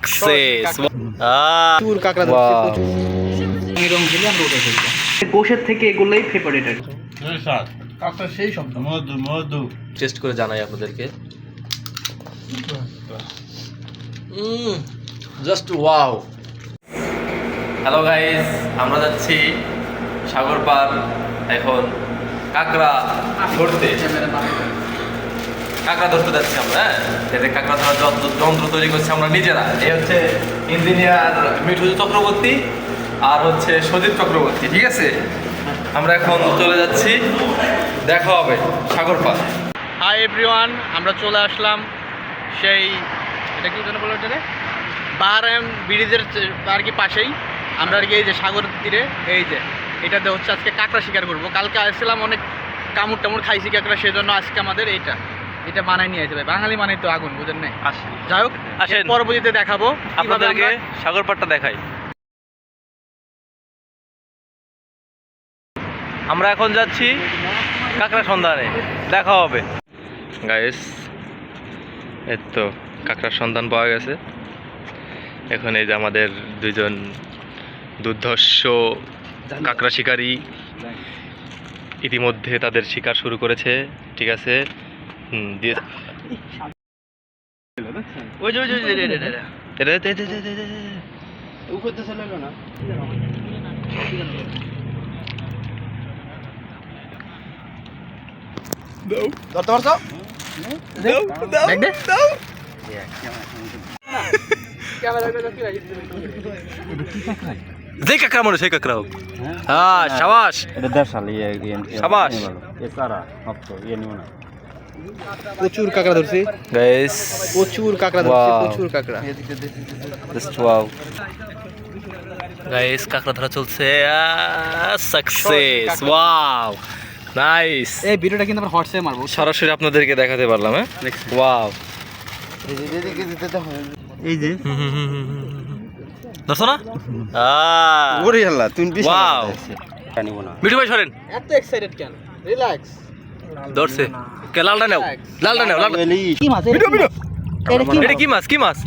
Success. প্রচুর কাঁকড়া ধরছে, প্রচুর। এরকম খেলে আমরা ওটা খেলবো। গোশের থেকে এগুলোই ফেভারিট আর কি। কাঁকড়া সেই শব্দ। মধু মধু টেস্ট করে জানাই আপনাদেরকে। Just wow. হ্যালো গাইস, আমরা যাচ্ছি সাগর পার এখন কাঁকড়া ধরতে। কাঁকড়া ধরতে যাচ্ছি আমরা। হ্যাঁ, এতে কাঁকড়া ধরার যন্ত্র তৈরি করছি আমরা নিজেরা। এই হচ্ছে ইঞ্জিনিয়ার মিঠু চক্রবর্তী আর হচ্ছে সজিত চক্রবর্তী, ঠিক আছে? আমরা এখন চলে যাচ্ছি, দেখা হবে সাগর পার। হাই এভরিওয়ান, আমরা চলে আসলাম সেই, এটা কি যেন বলে ওটা, বাহারাম ব্রিজের আর কি পাশেই। আমরা আর কি এই যে সাগর তীরে, এই যে এটাতে হচ্ছে আজকে কাঁকড়া শিকার করবো। কালকে আসছিলাম, অনেক কামড় টামড় খাইছি কাঁকড়া, সেই জন্য আজকে আমাদের এটা বানাই নিয়ে আসবে। বাঙালি মানে তো আগুন, বুঝেন নাই? যাই হোক, আসেন পরবর্তীতে দেখাবো আপনাদেরকে সাগর পাড়টা দেখাই। আমরা এখন যাচ্ছি কাঁকড়া সন্ধানে, দেখা হবে গাইস। এই তো কাঁকড়ার সন্ধান পাওয়া গেছে। এখন এই যে আমাদের দুইজন দুর্ধর্ষ কাঁকড়া শিকারী ইতিমধ্যে তাদের শিকার শুরু করেছে, ঠিক আছে? দিয়ে ওই যে ধরতে পারছো? যে কাঁকড়া মনে সেই কাঁকড়া হোক। হ্যাঁ, সাবাস সাবাস। প্রচুর কাঁকড়া ধরছি গাইস, প্রচুর কাঁকড়া ধরছি, প্রচুর কাঁকড়া। জাস্ট ওয়াও গাইস, কাঁকড়া ধরা চলছে। Success, wow, nice. এই ভিডিওটা কিন্তু আমরা হোয়াটসঅ্যাপে মারবো, সরাসরি আপনাদেরকে দেখাতে পারলাম। হ্যাঁ, ওয়াও। এই যে ধরছো না? ওরে আল্লাহ, তুমি বেশি ওয়াও। নিব না। মিঠু ভাই সরেন। এত এক্সাইটেড কেন? রিল্যাক্স। ধরছে কে? লালটা নাও, লালটা নাও, লালটা। কি মাছ? মিঠু মিঠু, এটা কি মাছ? কি মাছ?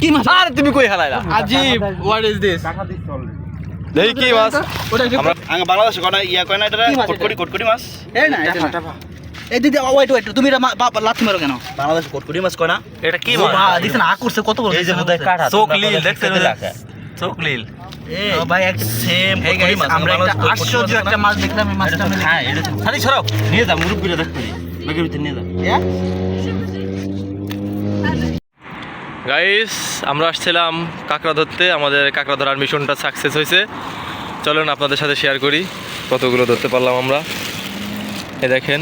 কি মাছ? আর তুমি কই হালাইলা? আজিব, হোয়াট ইজ দিস? এই কি মাছ? ওটা আমরা আঙ্গা বাংলাদেশে কোনা ইয়া কয় না এটা কি মাছ এটা? কোটকড়ি মাছ। এই না, এটা না। এই দিদি, ওয়েট, তুমি এটা লাথি মারো কেন? বাংলাদেশে কোটকড়ি মাছ কয় না। এটা কি ও মাছ? ভাই, দেখছেন আ করছে কত বড়। এই যে বোধহয় কাটা চোকলিল, দেখছেন? চোকলিল। ও ভাই, এক সেম কোটকড়ি মাছ। আমরা একটা আশ্চর্য একটা মাছ দেখলাম, এই মাছটা আমরা হ্যাঁ, এটা সাথী ছড়াও। নিয়ে যা, মুরব্বিরা দেখতে ব্যাগের ভিতরে নিয়ে যা। গাইস, আমরা আসছিলাম কাঁকড়া ধরতে। আমাদের কাঁকড়া ধরার মিশনটা সাকসেস হয়েছে। চলুন আপনাদের সাথে শেয়ার করি কতগুলো ধরতে পারলাম আমরা। এ দেখেন,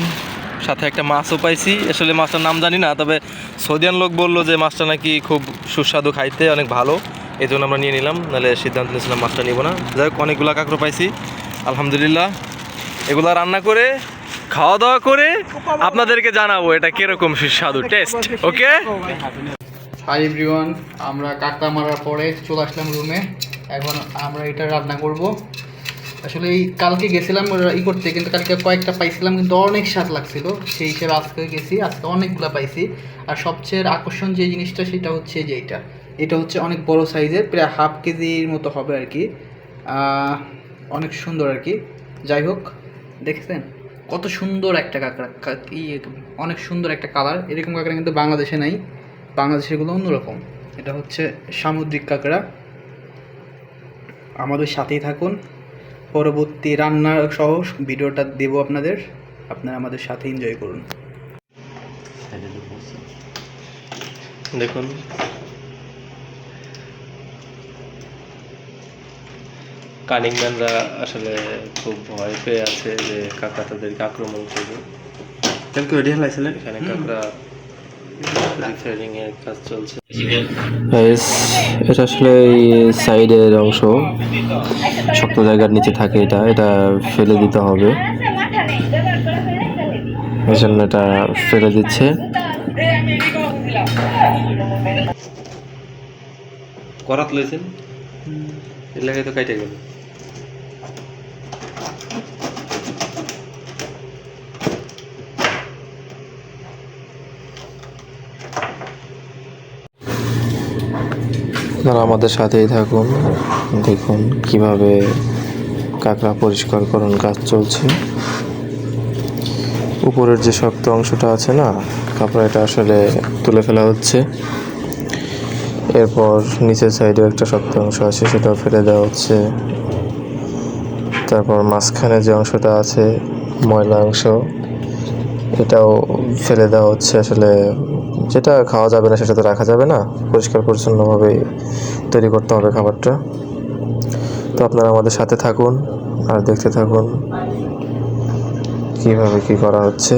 সাথে একটা মাছও পাইছি। আসলে মাছটার নাম জানি না, তবে সৌদিয়ান লোক বললো যে মাছটা নাকি খুব সুস্বাদু, খাইতে অনেক ভালো। এই জন্য আমরা নিয়ে নিলাম, নাহলে সিদ্ধান্ত নিয়েছিলাম মাছটা নিব না। যাই হোক, অনেকগুলো কাঁকড়া পাইছি আলহামদুলিল্লাহ। এগুলা রান্না করে খাওয়া দাওয়া করে আপনাদেরকে জানাবো এটা কিরকম সুস্বাদু টেস্ট। ওকে, হাই এভরিওয়ান, আমরা কাঁকড়া মারার পরে চলে আসলাম রুমে। এখন আমরা এটা রান্না করব। আসলে এই কালকে গেছিলাম করতে, কিন্তু কালকে কয়েকটা পাইছিলাম, কিন্তু অনেক স্বাদ লাগছিল। সেই হিসেবে আজকে গেছি, আজকে অনেকগুলো পাইছি। আর সবচেয়ে আকর্ষণ যে জিনিসটা, সেটা হচ্ছে যে এটা হচ্ছে অনেক বড় সাইজের, প্রায় হাফ কেজির মতো হবে আর কি। অনেক সুন্দর আর কি। যাই হোক, দেখছেন কত সুন্দর একটা কাঁকড়া, অনেক সুন্দর একটা কালার। এরকম কাঁকড়া কিন্তু বাংলাদেশে নাই, বাংলাদেশেরগুলো অন্যরকম। এটা হচ্ছে সামুদ্রিক কাঁকড়া। আমাদের সাথেই থাকুন, পরবর্তী রান্না সহ ভিডিওটা দেব আপনাদের, আপনারা আমাদের সাথে এনজয় করুন। দেখুন কানিংম্যানরা আসলে খুব ভয় পেয়ে আছে যে কাঁকড়া তাদেরকে আক্রমণ করবে। এখানে কাঁকড়া রিফারিং এর কাজ চলছে। এটা আসলে এই সাইডের অংশ, শক্ত জায়গার নিচে থাকে। এটা ফেলে দিতে হবে, এই জন্য এটা ফেলে দিচ্ছে। করাত লইছেন, এর লাগে তো কাইটে গেল। আপনারা আমাদের সাথেই থাকুন, দেখুন কিভাবে কাঁকড়া পরিষ্কারকরণ কাজ চলছে। উপরের যে শক্ত অংশটা আছে না, কাঁকড়াটা আসলে তুলে ফেলা হচ্ছে। এরপর নিচের সাইডেও একটা শক্ত অংশ আছে, সেটাও ফেলে দেওয়া হচ্ছে। তারপর মাঝখানে যে অংশটা আছে ময়লা অংশ, এটাও ফেলে দেওয়া হচ্ছে। আসলে যেটা খাওয়া যাবে না সেটা তো রাখা যাবে না, পরিষ্কার পরিচ্ছন্নভাবে তৈরি করতে হবে খাবারটা। তো আপনারা আমাদের সাথে থাকুন আর দেখতে থাকুন কিভাবে কি করা হচ্ছে।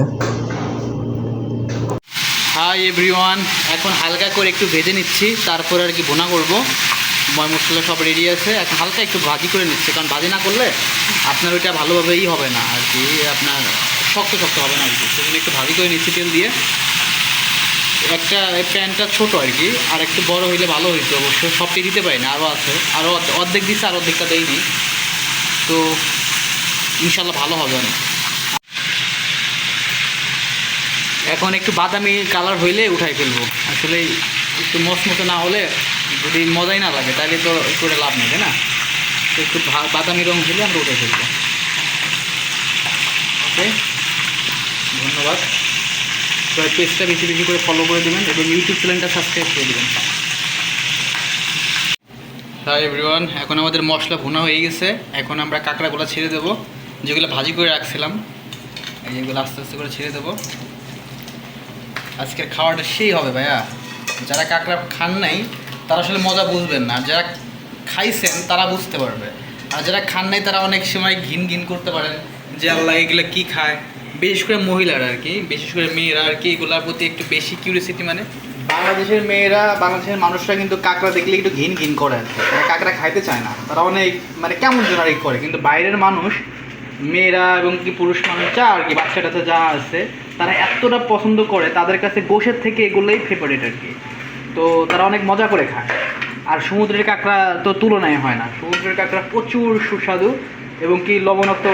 হাই এভরিওয়ান, এখন হালকা করে একটু ভেজে নিচ্ছি, তারপর আর কি ভুনা করব। ময় মশলা সব রেডি আছে, এখন হালকা একটু ভাজি করে নিচ্ছি, কারণ ভাজি না করলে আপনার ওইটা ভালোভাবেই হবে না আর কি, আপনার শক্ত শক্ত হবে না আর কি। সেজন্য একটু ভাজি করে নিচ্ছি তেল দিয়ে। একটা প্যানটা ছোটো আর কি, আর একটু বড় হইলে ভালো হইতো, অবশ্য সবটাই দিতে পারি না, আরও আছে, আরও অর্ধেক দিচ্ছে আর অর্ধেকটা দেয়নি। তো ইনশাল্লাহ ভালো হবে অনেক। এখন একটু বাদামি কালার হইলে উঠাই ফেলবো। আসলে একটু মচমচে না হলে যদি মজাই না লাগে তাহলে তো করে লাভ নেই, তাই না? তো একটু বাদামি রং হলে আমরা উঠাই ফেলবো। ওকে, ধন্যবাদ। সবাই পেজটা বেশি বেশি করে ফলো করে দেবেন এবং ইউটিউব চ্যানেলটা সাবস্ক্রাইব করে দেবেন। হাই এভরিওয়ান, এখন আমাদের মশলা ভুনা হয়ে গেছে। এখন আমরা কাঁকড়াগুলো ছেড়ে দেবো, যেগুলো ভাজি করে রাখছিলাম, এই যেগুলো আস্তে আস্তে করে ছেড়ে দেবো। আজকের খাওয়াটা সেই হবে ভাইয়া। যারা কাঁকড়া খান নাই তারা আসলে মজা বুঝবেন না, যারা খাইছেন তারা বুঝতে পারবে। আর যারা খান নাই তারা অনেক সময় ঘিন ঘিন করতে পারেন যে আল্লাহ এগুলো কী খায়। বিশেষ করে মহিলারা আর কি, বিশেষ করে মেয়েরা আর কি, এগুলোর প্রতি একটু বেশি কিউরিয়াসিটি। মানে বাংলাদেশের মেয়েরা, বাংলাদেশের মানুষরা কিন্তু কাঁকড়া দেখলে একটু ঘিন ঘিন করে আর কি, তারা কাঁকড়া খাইতে চায় না, তারা অনেক মানে কেমন জেনারেট করে। কিন্তু বাইরের মানুষ, মেয়েরা এবং কি পুরুষ মানুষ যা আর কি, বাচ্চা টাচ্চা যা আছে, তারা এতটা পছন্দ করে, তাদের কাছে গোশের থেকে এগুলোই ফেভারিট আর কি। তো তারা অনেক মজা করে খায়। আর সমুদ্রের কাঁকড়া তো তুলনায় হয় না, সমুদ্রের কাঁকড়া প্রচুর সুস্বাদু এবং কি লবণাক্ত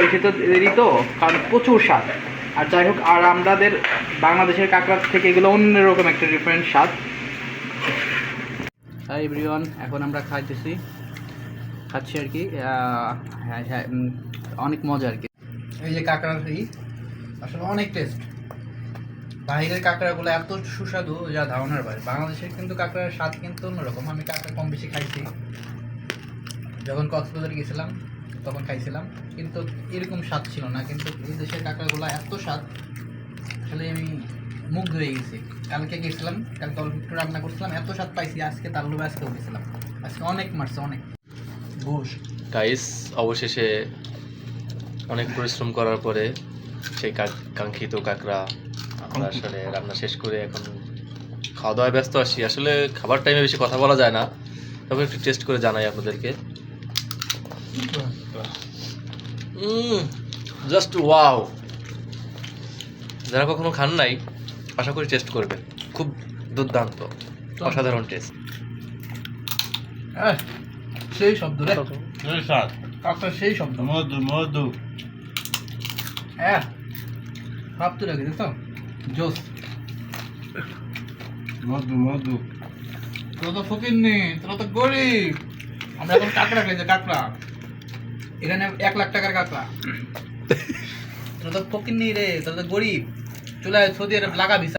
এদেরই তো, কারণ প্রচুর স্বাদ। আর যাই হোক, আর আমাদের বাংলাদেশের কাঁকড়ার থেকে এগুলো অন্যরকম একটা ডিফারেন্ট স্বাদ। হাই এভরিওয়ান, এখন আমরা খাচ্ছি আর কি। হ্যাঁ হ্যাঁ, অনেক মজা আর কি। এই যে কাঁকড়ার আসলে অনেক টেস্ট। বাইরের কাঁকড়াগুলো এত সুস্বাদু যা ধারণার বাইরে। বাংলাদেশের কিন্তু কাঁকড়ার স্বাদ কিন্তু অন্যরকম। আমি কাঁকড়া কম বেশি খাইছি, যখন কক্সবাজারে গেছিলাম তখন খাইছিলাম, কিন্তু এরকম স্বাদ ছিল না। কিন্তু এই দেশের কাঁকড়াগুলো এত স্বাদ, আসলে আমি মুগ্ধ হয়ে গেছি। কালকে গেছিলাম, কালকে অল্প একটু রান্না করছিলাম, এত স্বাদ পাইছি আজকে, তার লোভে আজকেও গেছিলাম। আজকে অনেক মারছে, অনেক ঘুষ। গাইস, অবশেষে অনেক পরিশ্রম করার পরে সেই কাঙ্ক্ষিত কাঁকড়া আমরা আসলে রান্না শেষ করে এখন খাওয়া দাওয়ায় ব্যস্ত আছি। আসলে খাবার টাইমে বেশি কথা বলা যায় না, তবে একটু টেস্ট করে জানাই আপনাদেরকে। Just wow! যারা কখনো খান নাই আশা করি টেস্ট করবেন, খুব দুর্দান্ত, অসাধারণ টেস্ট। সেই শব্দ রে, কাঁকড়া সেই শব্দ, মধু মধু। হ্যাঁ ভাবতে লাগে, দেখো জোস। মধু মধু। তোরা তো ফকির নেই, তোরা তো গরিব। আমরা এখন কাঁকড়া খাইছে, কাঁকড়া এখানে 1 লাখ টাকার কাঁকড়া। তোরা তো ফকির নেই রে, তোরা তো গরিব। চলে আয় সৌদি আরব লাগা ভিসা।